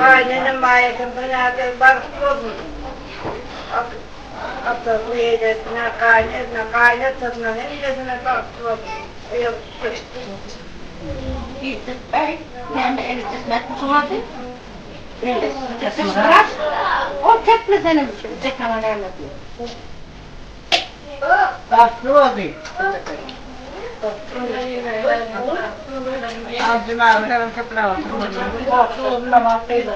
Aynen mayakın bana bakıyorum. Atı yedesine kaynatına hepsine bakıyorum. Yok. Bey, yani elbismet mi sunadı? Elbismet. O tekle senin zekaman anlatıyor. Baklı oldu. Azim abi hemen kapıda oturdu. Baklı olduğunda mahveydi.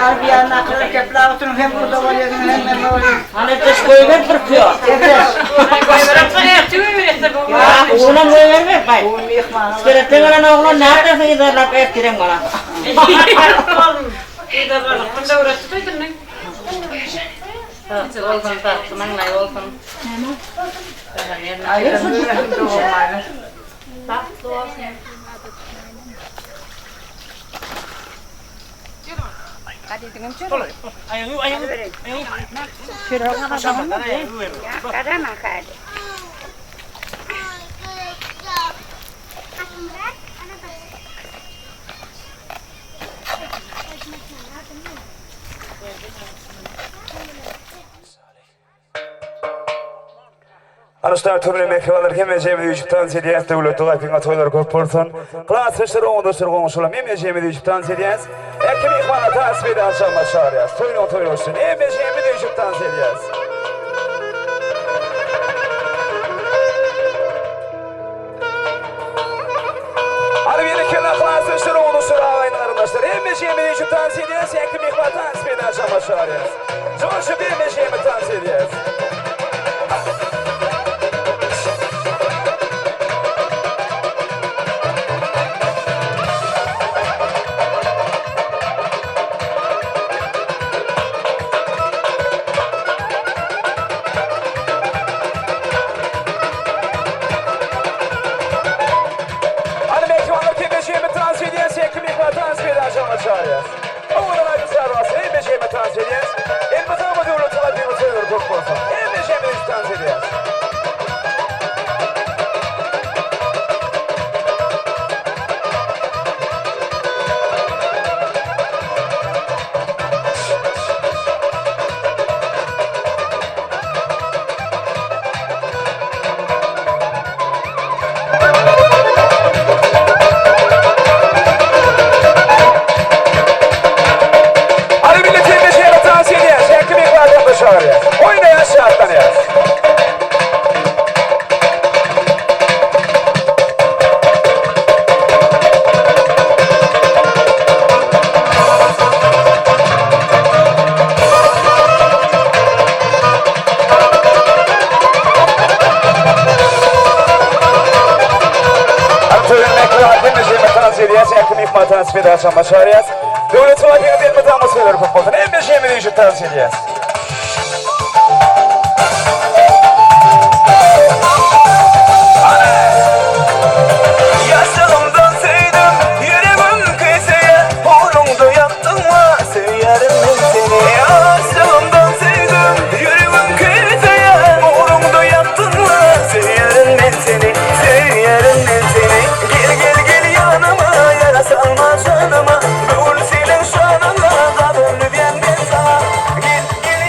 Abi yanına kadar kapıda oturup hem burada oluyorsun hem ben oluyorum. Hani dış koyver kırpıyor. Una koyver ver bay. Sekarang orang orang nak ada sih dah nak es kira mana. Kita balik benda udah tuh itu nih. Olsun tak, senang lah olsun. Aynen öyle. Tak, olsun. Ayo, ayo, ayo. Kadang makan. Anışlar turnu mekvalar hemeceğimi YouTube'dan zediyaz devlet dolayıpına toylar köp bolsun. Klasışlar oğundaşlar qoğuşulam hemeceğimi YouTube'dan zediyaz. Erkim ihvana tasbih eden şalma şariyaz. Toyun toy olsun hemeceğimi YouTube'dan zediyaz. Arabiyeli kenar klasışlar oğundaşlar ağlayın arkadaşlar. Hemeceğimi YouTube'dan zediyaz. Erkim ihvana tasbih eden şalma şariyaz. Coşu hemeceğimi tasbih ediyaz. Tasbih açan başarıyız. Devlet vakıya bir mıtamı söyler futboldan. En beşeğimi değişik tavsiye edeceğiz. Yaşlarımdan sevdim, yüreğim kıyısıya. Oğlumda yaptın mı, severim ben seni. Yaşlarımdan sevdim, yüreğim kıyısıya. Oğlumda yaptın mı, severim ben seni. Severim ben seni. Gel gel gel yanıma, yara salma canıma. Dur senin şanınla da dönüp yendim sana. Gel gel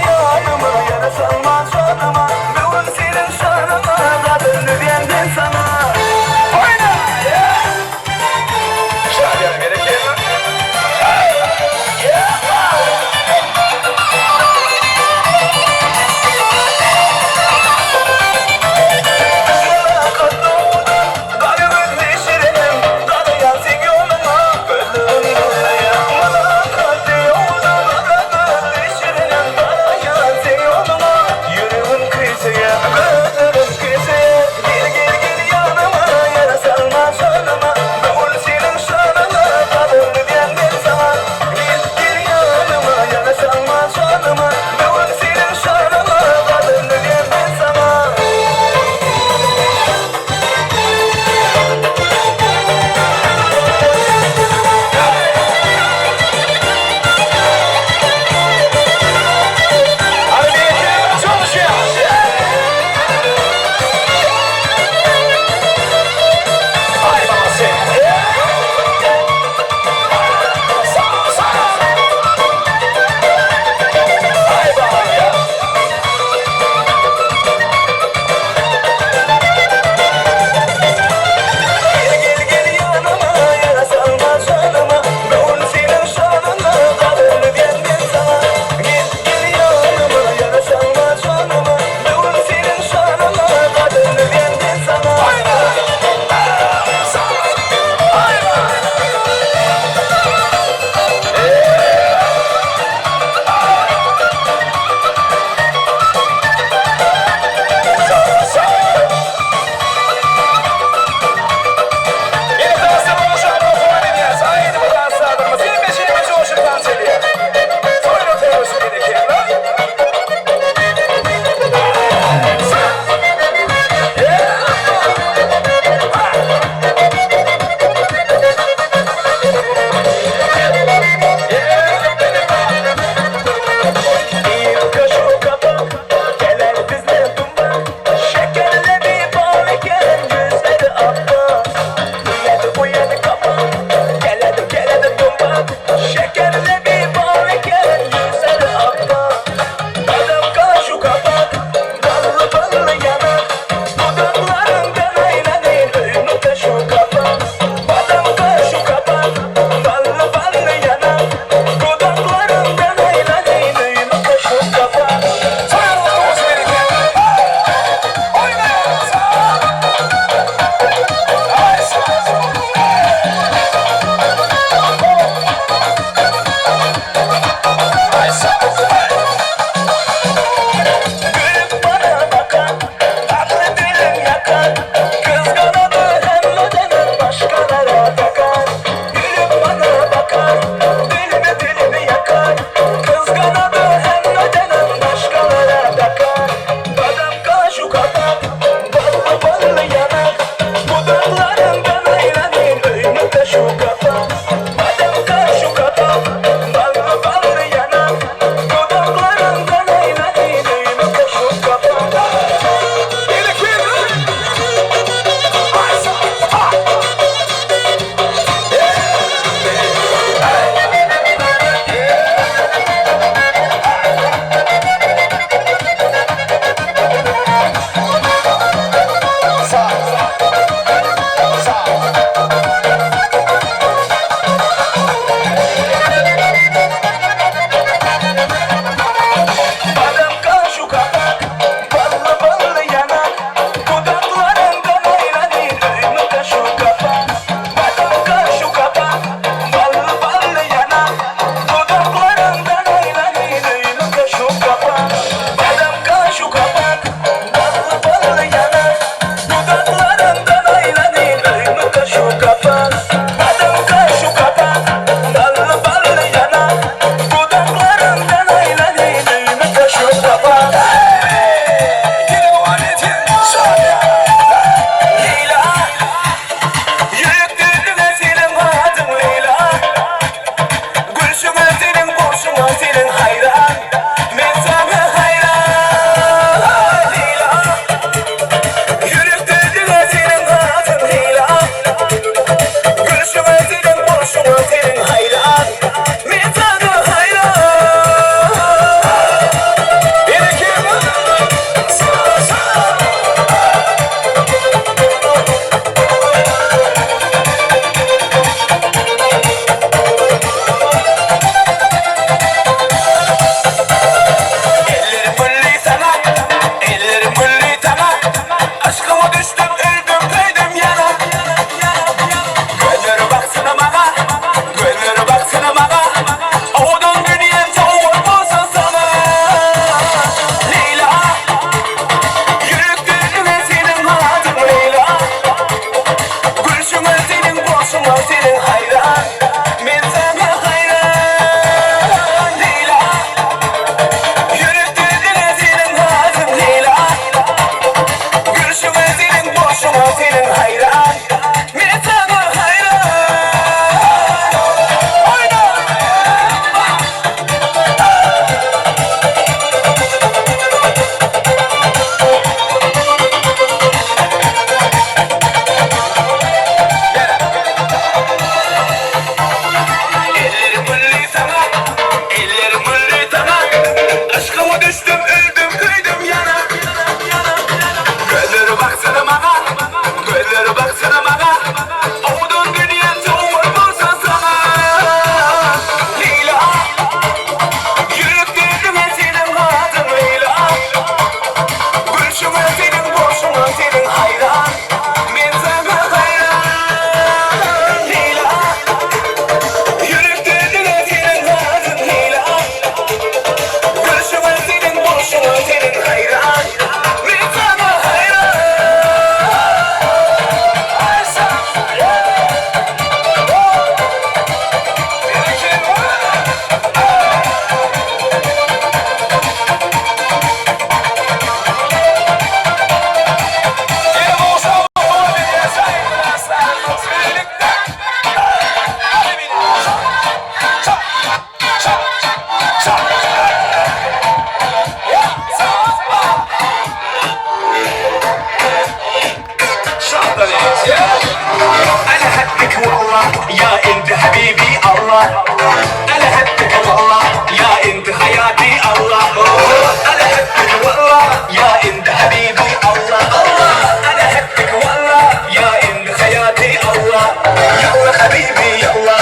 حبيبي يلا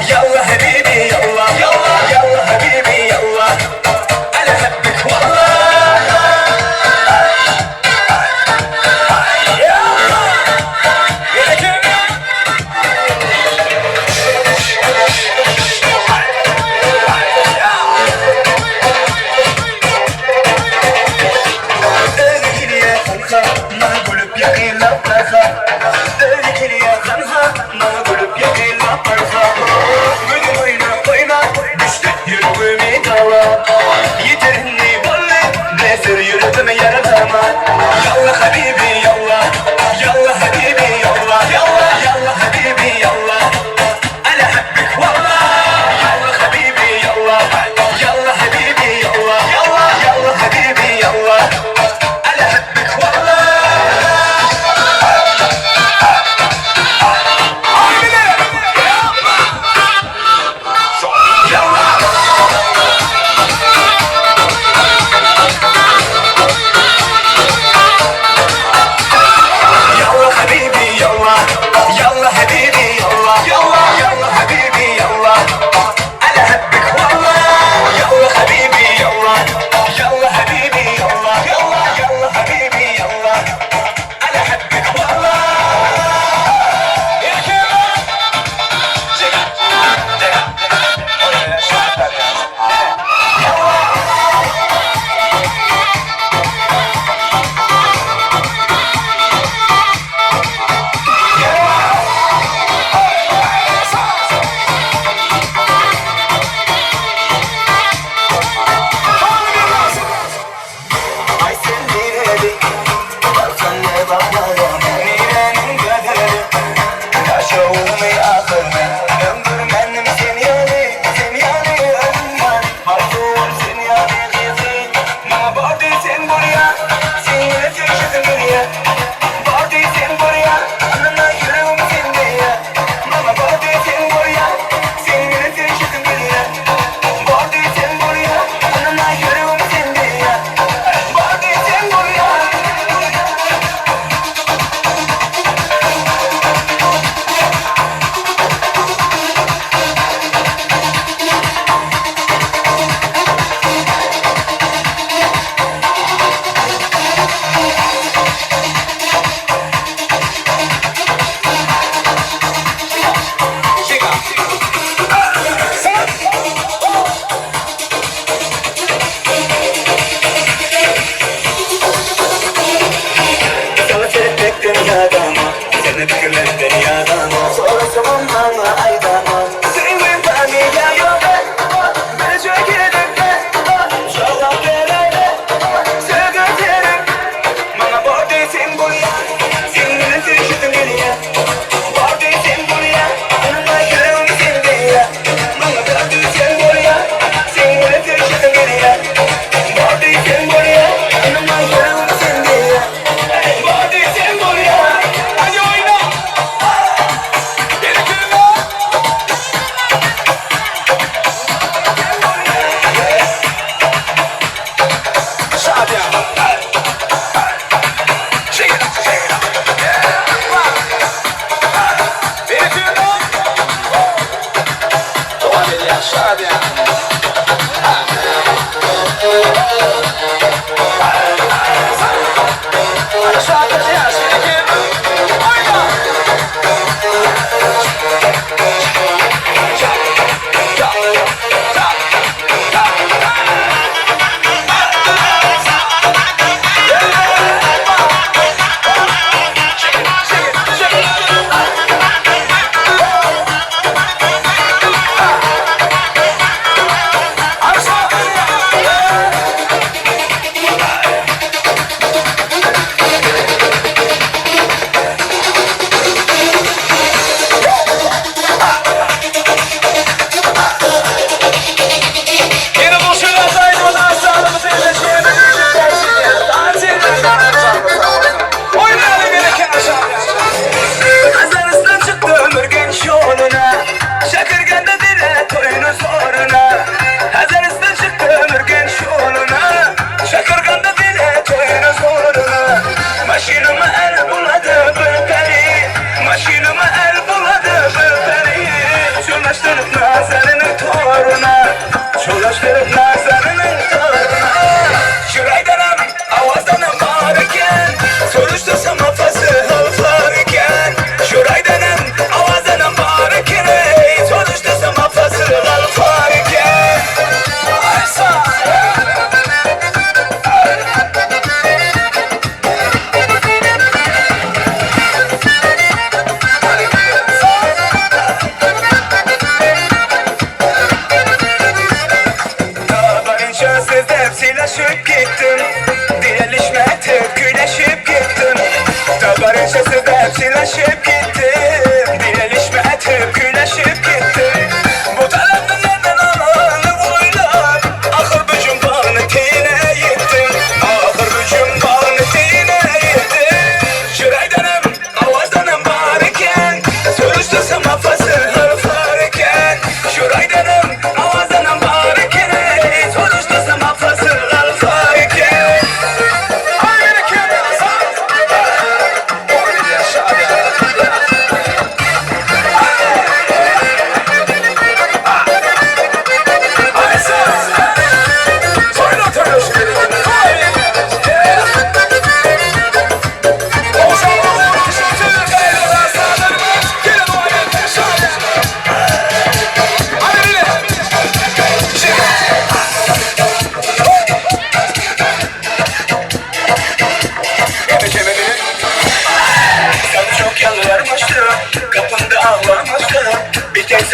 يلا حبيبي يلا يلا يلا حبيبي يلا انا احبك والله ما قلب يقين لا فرخة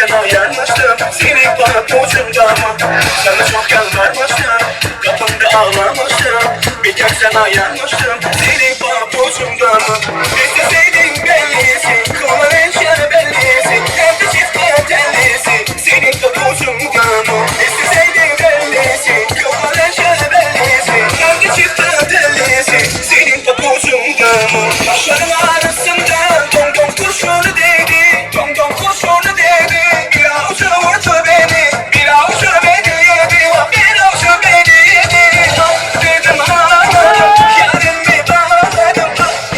sen ayarmıştım seni bana ucunda mı? Sana çok yalvarmıştım kapında ağlamıştım. Bir tek sen ayarmıştım seni bana ucunda mı? İsteseydin belliysin kılma renkleri belliysin. Hem de çift tellisin senin papucunda mı? İsteseydin belliysin kılma renkleri belliysin. Hem de çift tellisin senin papucunda mı? Başlarım arasında dom dom kurşunu değdi. Dom dom kurşunu değdi. Bir avucuna vurdu beni. Bir avucuna beni yedi. Bir avucuna beni yedi. Dedim ağladım. Yarimi bağladım.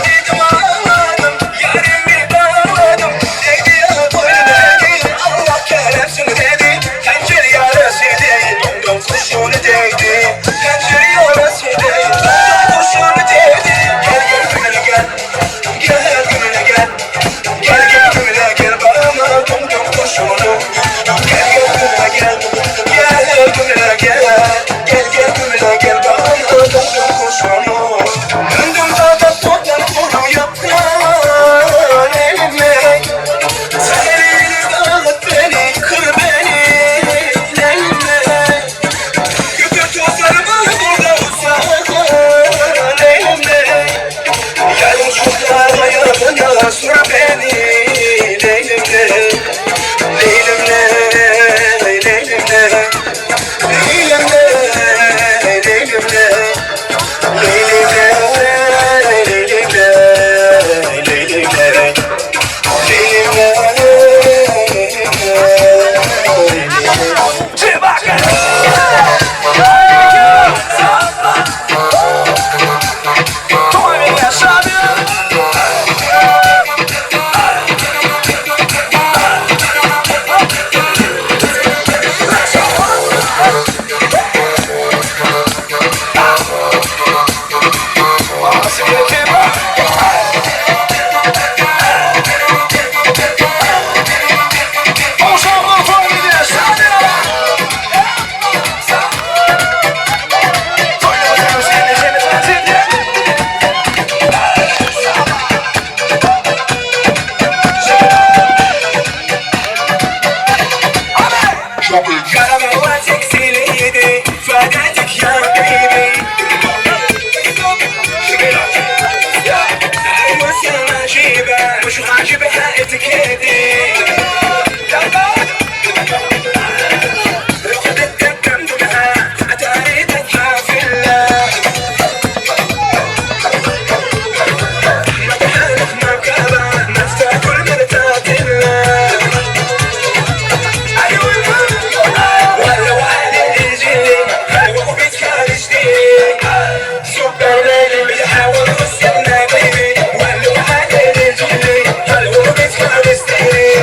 Dedim ağladım. Yarimi bağladım. Değdi ya boynu değdi. Allah keremsin dedi. Tencere yarası değil. Dom dom kurşunu değdi. Tencere yarası değil. Dom dom kurşunu değdi. Gel gönlüne gel. Gel gel gönlüne gel bana dom dom kurşunu. Gel gel gönlüne gel. Gel gönlüne gel. Gel gel gönlüne gel bana dom dom kurşunu. Döndüm dağda toplam kuru yapran elimle. Sen elini dağıt beni, kır beni elimle. Götür tozlarımı burada uzaklan elimle. Yarın şurada ayağına sür beni Leylimle, Leylimle, Leylimle, Leylimle, Leylimle, Leylimle, Leylimle, Leylimle, Karavan teksiliydi, fadetik ya baby. وسنا عجيبة مش عاجبها اتكادي. رحت اتكلمت معها اتاري تضحى في الله. ما تحالف مركبة ما تاكل مرتات الله. ولو على الجيل حلوة وبتكالشتي. سكر ليلي بيحاول يوصلنا بيبي. ولو على الجيل حلوة وبتكالشتي.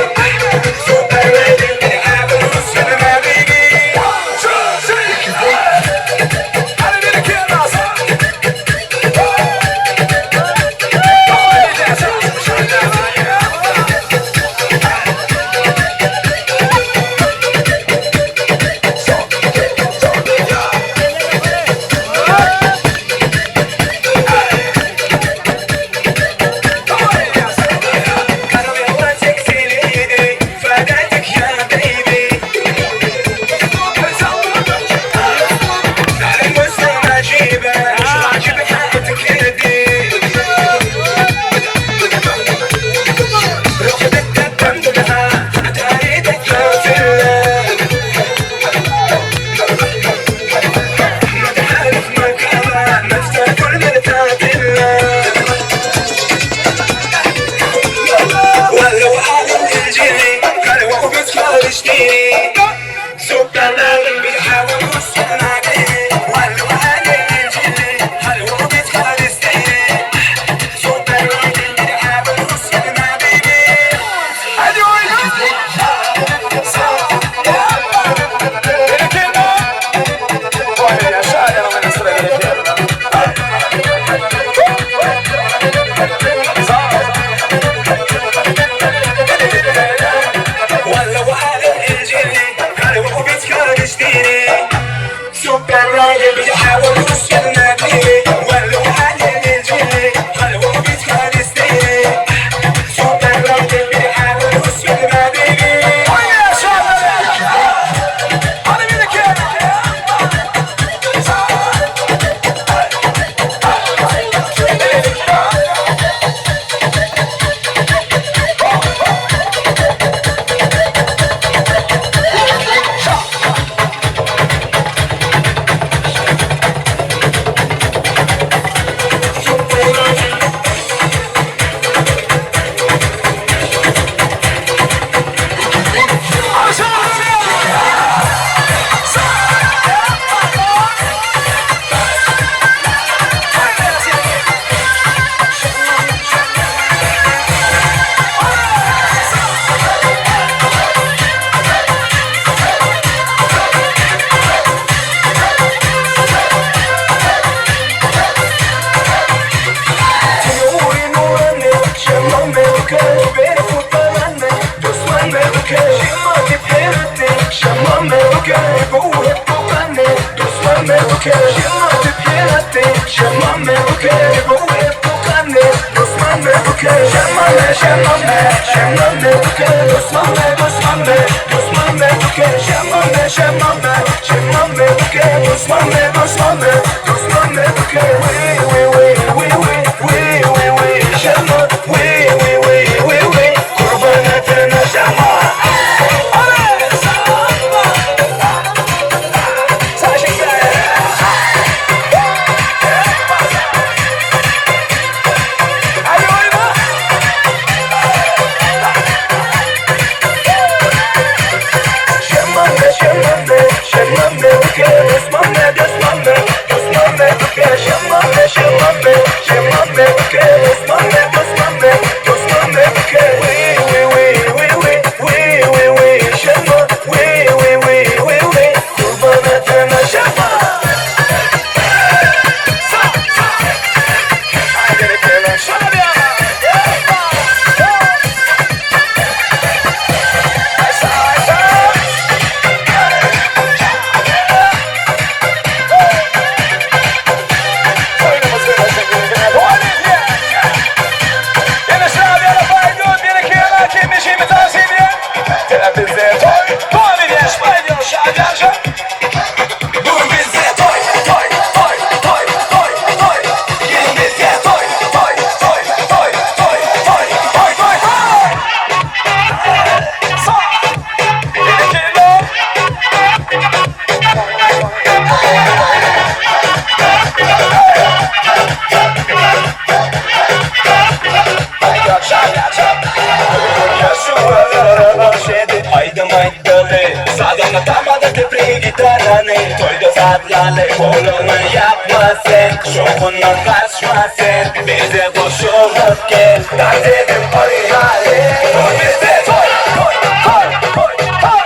Şokundan kaçma sen, bize koşulup gel. Derdim parihale. Dur bize toy, toy, toy, toy, toy.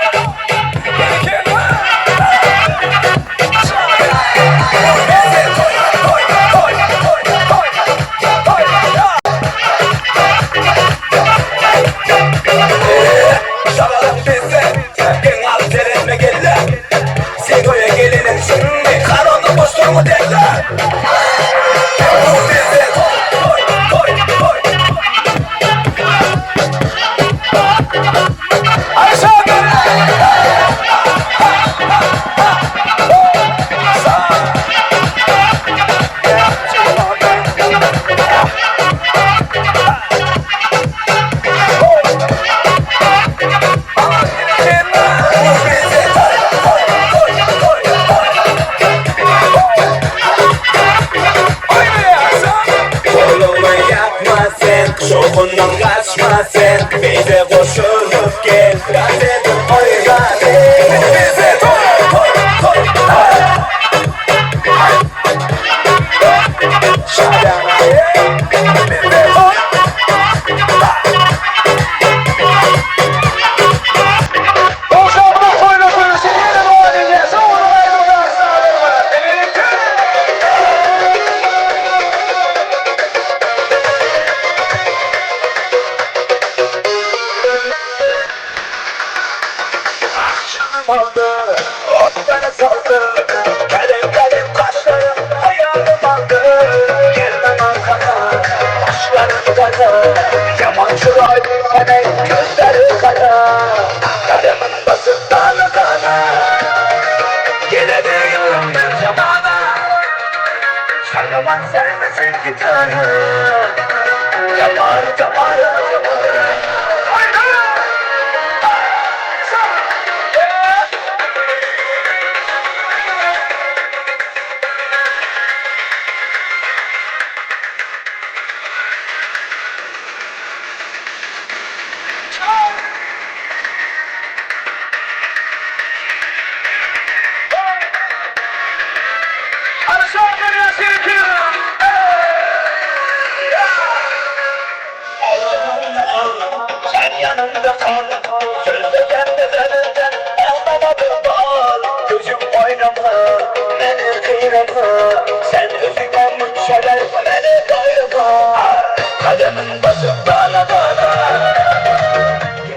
Gel gel. Dur bize toy, toy, toy, toy, toy, toy. Şalalım bize, sakın al terenme gelle. Segoya gelinin şimdi, karanlık boş durma derler. Şokundan kaçma sen, bize koşulup gel. Derdim parihale. Bize toy, toy, toy, toy. Şadane. Bize toy. Boşalma oynatın, şehir valide, savunma ayrılır, sağlarına. Aldı, bana saldı. Kalem kalem kaşlarım hayalım aldı. Gelmem arkana, başlarım kana. Yabancı raylı kane, gözleri kara. Kademin basıp dağlı kana. Gene de yılım ben zamana. Çalamaz sevmesin gitarı. Yapar, yapar, yapar. Sen yanımda kal,